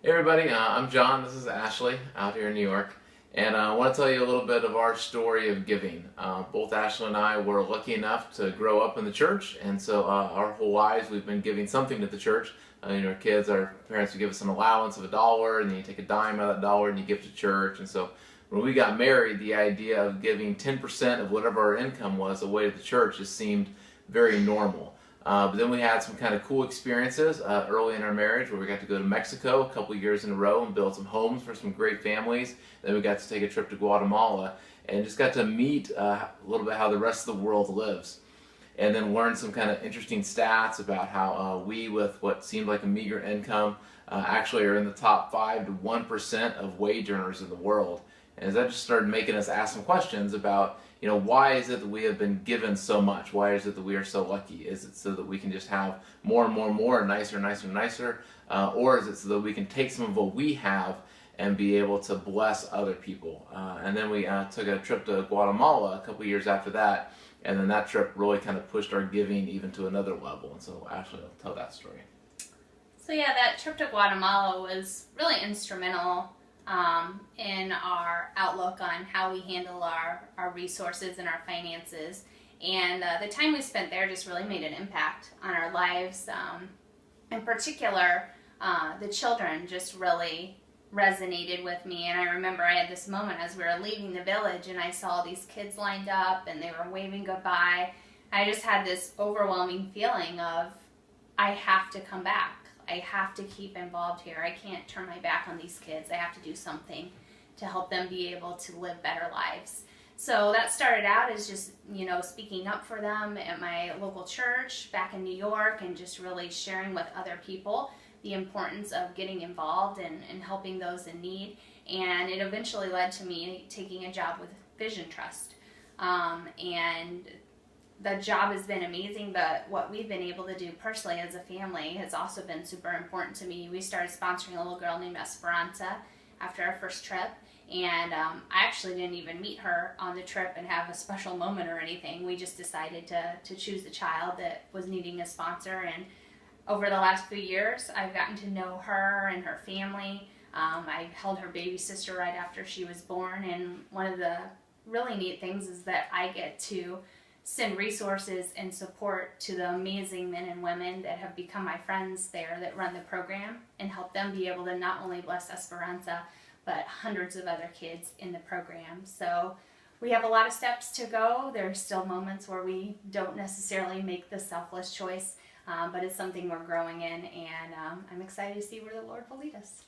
Hey everybody, I'm John, this is Ashley out here in New York, and I want to tell you a little bit of our story of giving. Both Ashley and I were lucky enough to grow up in the church, and so our whole lives we've been giving something to the church. Our kids, our parents would give us an allowance of $1, and then you take a dime out of that dollar and you give to church. And so when we got married, the idea of giving 10% of whatever our income was away to the church just seemed very normal. But then we had some kind of cool experiences early in our marriage where we got to go to Mexico a couple years in a row and build some homes for some great families. Then we got to take a trip to Guatemala and just got to meet a little bit how the rest of the world lives. And then learn some kind of interesting stats about how we, with what seemed like a meager income, actually are in the top 5 to 1% of wage earners in the world. And as that just started making us ask some questions about, why is it that we have been given so much? Why is it that we are so lucky? Is it so that we can just have more and more and more, nicer, nicer, nicer? Or is it so that we can take some of what we have and be able to bless other people? And then we took a trip to Guatemala a couple years after that, and then that trip really kind of pushed our giving even to another level. And so Ashley will tell that story. So yeah, that trip to Guatemala was really instrumental in our outlook on how we handle our resources and our finances. And the time we spent there just really made an impact on our lives. In particular, the children just really resonated with me. And I remember I had this moment as we were leaving the village and I saw these kids lined up and they were waving goodbye. I just had this overwhelming feeling of, I have to come back. I have to keep involved here. I can't turn my back on these kids. I have to do something to help them be able to live better lives. So that started out as just, speaking up for them at my local church back in New York and just really sharing with other people the importance of getting involved and helping those in need. And it eventually led to me taking a job with Vision Trust. And the job has been amazing, but what we've been able to do personally as a family has also been super important to me. We started sponsoring a little girl named Esperanza after our first trip, and I actually didn't even meet her on the trip and have a special moment or anything. We just decided to choose a child that was needing a sponsor, and over the last few years, I've gotten to know her and her family. I held her baby sister right after she was born, and one of the really neat things is that I get to send resources and support to the amazing men and women that have become my friends there that run the program and help them be able to not only bless Esperanza, but hundreds of other kids in the program. So we have a lot of steps to go. There are still moments where we don't necessarily make the selfless choice, but it's something we're growing in, and I'm excited to see where the Lord will lead us.